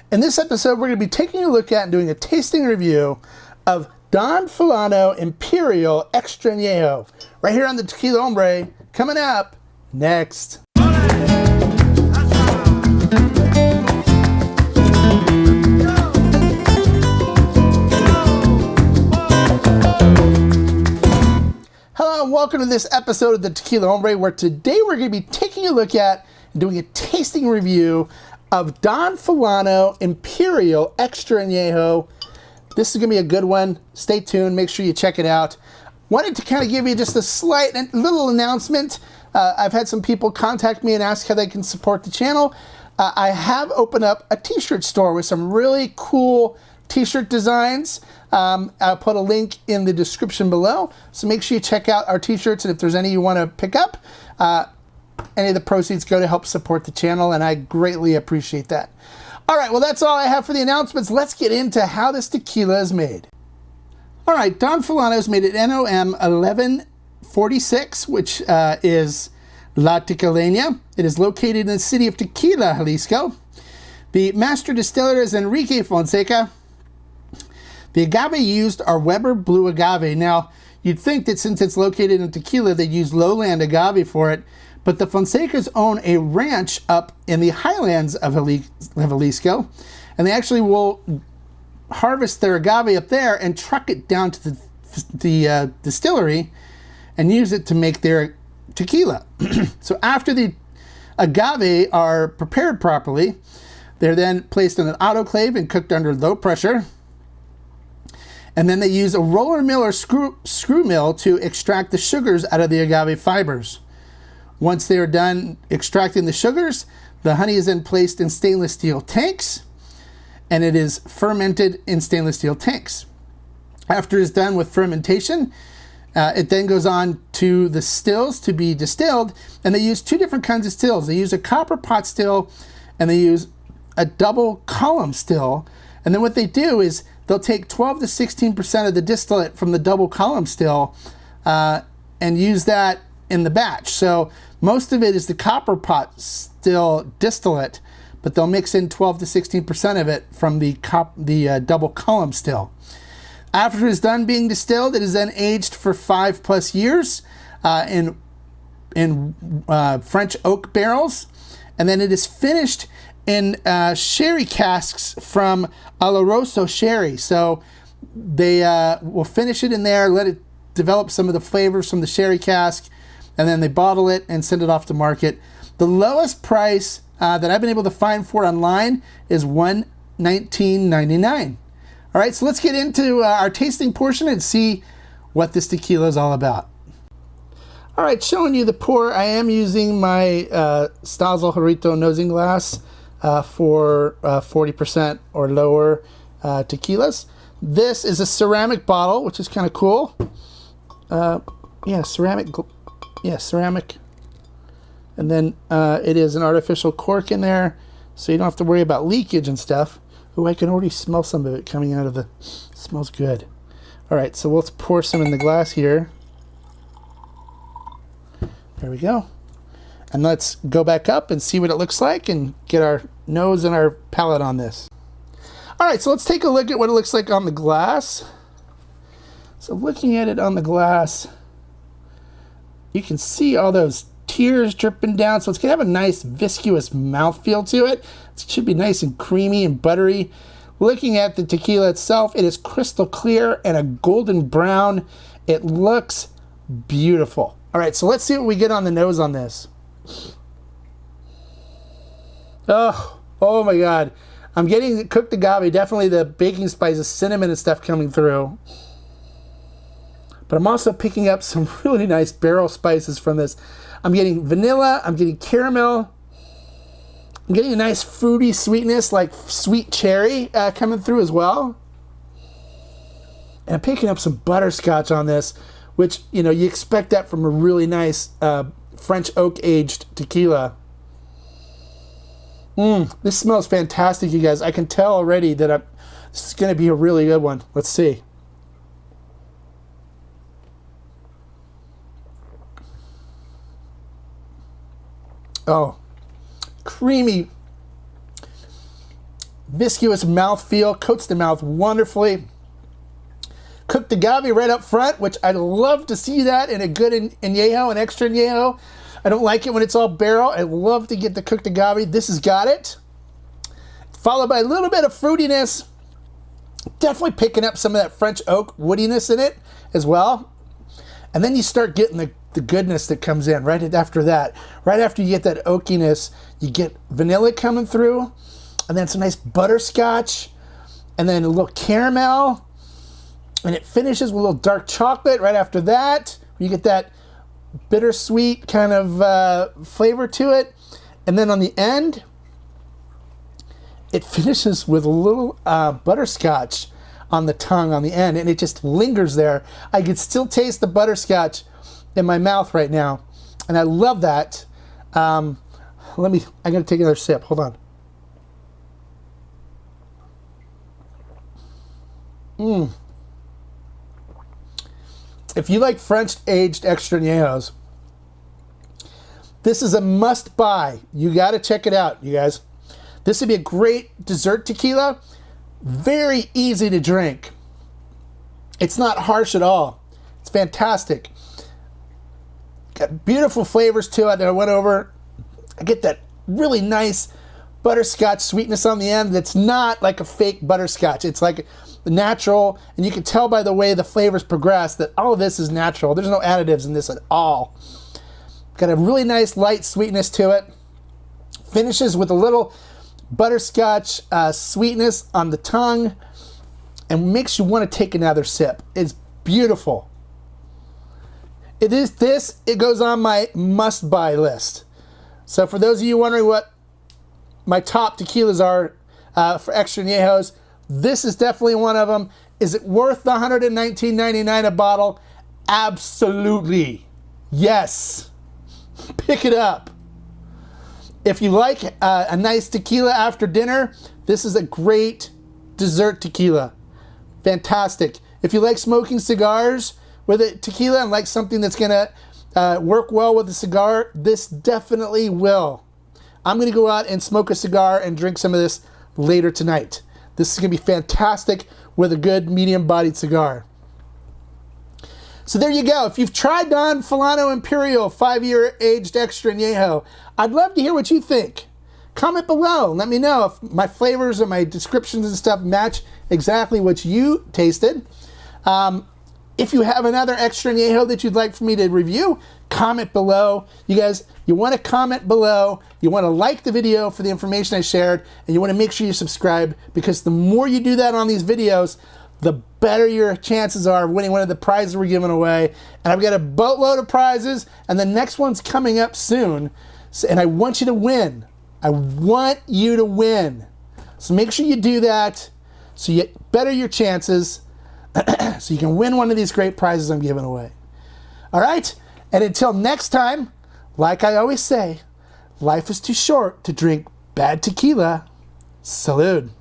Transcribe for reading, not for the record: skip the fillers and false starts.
In this episode, we're going to be taking a look at and doing a tasting review of Don Fulano Imperial Extra Anejo, right here on the Tequila Hombre, coming up next. Hello and welcome to this episode of the Tequila Hombre, where today we're going to be taking a look at and doing a tasting review of Don Fulano Imperial Extra Anejo. This is going to be a good one. Stay tuned. Make sure you check it out. Wanted to kind of give you just a slight and little announcement. I've had some people contact me and ask how they can support the channel. I have opened up a t-shirt store with some really cool t-shirt designs. I'll put a link in the description below. So make sure you check out our t-shirts, and if there's any you want to pick up, any of the proceeds go to help support the channel, and I greatly appreciate that. All right, well, that's all I have for the announcements. Let's get into how this tequila is made. All right, Don Fulano is made at NOM 1146, which is La Tequileña. It is located in the city of Tequila, Jalisco. The master distiller is Enrique Fonseca. The agave used are Weber Blue Agave. Now, you'd think that since it's located in Tequila, they'd use lowland agave for it, but the Fonsecas own a ranch up in the highlands of Jalisco, and they actually will harvest their agave up there and truck it down to the distillery and use it to make their tequila. So after the agave are prepared properly, they're then placed in an autoclave and cooked under low pressure. And then they use a roller mill or screw mill to extract the sugars out of the agave fibers. Once they are done extracting the sugars, the honey is then placed in stainless steel tanks, and it is fermented in stainless steel tanks. After it's done with fermentation, it then goes on to the stills to be distilled, and they use two different kinds of stills. They use a copper pot still, and they use a double column still. And then what they do is they'll take 12 to 16% of the distillate from the double column still and use that in the batch. So most of it is the copper pot still distillate, but they'll mix in 12 to 16% of it from the double column still. After it is done being distilled, it is then aged for 5+ years in French oak barrels, and then it is finished in sherry casks from Oloroso sherry. So they will finish it in there, let it develop some of the flavors from the sherry cask, and then they bottle it and send it off to market. The lowest price that I've been able to find for it online is $19.99. All right, so let's get into our tasting portion and see what this tequila is all about. All right, showing you the pour. I am using my Stazel Jarrito nosing glass for 40% or lower tequilas. This is a ceramic bottle, which is kind of cool. Ceramic. And then it is an artificial cork in there, so you don't have to worry about leakage and stuff. Oh, I can already smell some of it coming out of the... Smells good. All right, so let's pour some in the glass here. There we go. And let's go back up and see what it looks like and get our nose and our palate on this. All right, so let's take a look at what it looks like on the glass. So looking at it on the glass, you can see all those tears dripping down. So it's gonna have a nice viscous mouthfeel to it. It should be nice and creamy and buttery. Looking at the tequila itself, it is crystal clear and a golden brown. It looks beautiful. All right, so let's see what we get on the nose on this. Oh my God. I'm getting cooked agave, definitely the baking spices, cinnamon and stuff coming through. But I'm also picking up some really nice barrel spices from this. I'm getting vanilla, I'm getting caramel. I'm getting a nice fruity sweetness, like sweet cherry coming through as well. And I'm picking up some butterscotch on this, which, you know, you expect that from a really nice French oak aged tequila. This smells fantastic, you guys. I can tell already that this is going to be a really good one. Let's see. Oh, creamy, viscous mouthfeel, coats the mouth wonderfully. Cooked agave right up front, which I love to see that in a good añejo, an extra añejo. I don't like it when it's all barrel. I love to get the cooked agave. This has got it. Followed by a little bit of fruitiness. Definitely picking up some of that French oak woodiness in it as well. And then you start getting the goodness that comes in right after that. Right after you get that oakiness, you get vanilla coming through, and then some nice butterscotch, and then a little caramel, and it finishes with a little dark chocolate right after that. You get that bittersweet kind of flavor to it. And then on the end, it finishes with a little butterscotch on the tongue on the end, and it just lingers there. I can still taste the butterscotch in my mouth right now, and I love that. I'm gonna take another sip. Hold on. If you like French aged extra añejos, this is a must buy. You got to check it out, you guys. This would be a great dessert tequila. Very easy to drink. It's not harsh at all. It's fantastic. Got beautiful flavors to it that I went over. I get that really nice butterscotch sweetness on the end that's not like a fake butterscotch. It's like natural, and you can tell by the way the flavors progress that all of this is natural. There's no additives in this at all. Got a really nice light sweetness to it. Finishes with a little butterscotch sweetness on the tongue, and makes you want to take another sip. It's beautiful. It goes on my must-buy list. So for those of you wondering what my top tequilas are for extra añejos, this is definitely one of them. Is it worth the $119.99 a bottle? Absolutely. Yes. Pick it up. If you like a nice tequila after dinner, this is a great dessert tequila. Fantastic. If you like smoking cigars with a tequila and like something that's going to work well with a cigar, this definitely will. I'm going to go out and smoke a cigar and drink some of this later tonight. This is going to be fantastic with a good medium-bodied cigar. So there you go. If you've tried Don Fulano Imperial 5-year aged extra añejo, I'd love to hear what you think. Comment below. Let me know if my flavors and my descriptions and stuff match exactly what you tasted. If you have another extra añejo that you'd like for me to review, comment below. You guys, you want to comment below. You want to like the video for the information I shared, and you want to make sure you subscribe, because the more you do that on these videos, the better your chances are of winning one of the prizes we're giving away. And I've got a boatload of prizes, and the next one's coming up soon. And I want you to win. I want you to win. So make sure you do that so you better your chances so you can win one of these great prizes I'm giving away. All right? And until next time, like I always say, life is too short to drink bad tequila. Salud.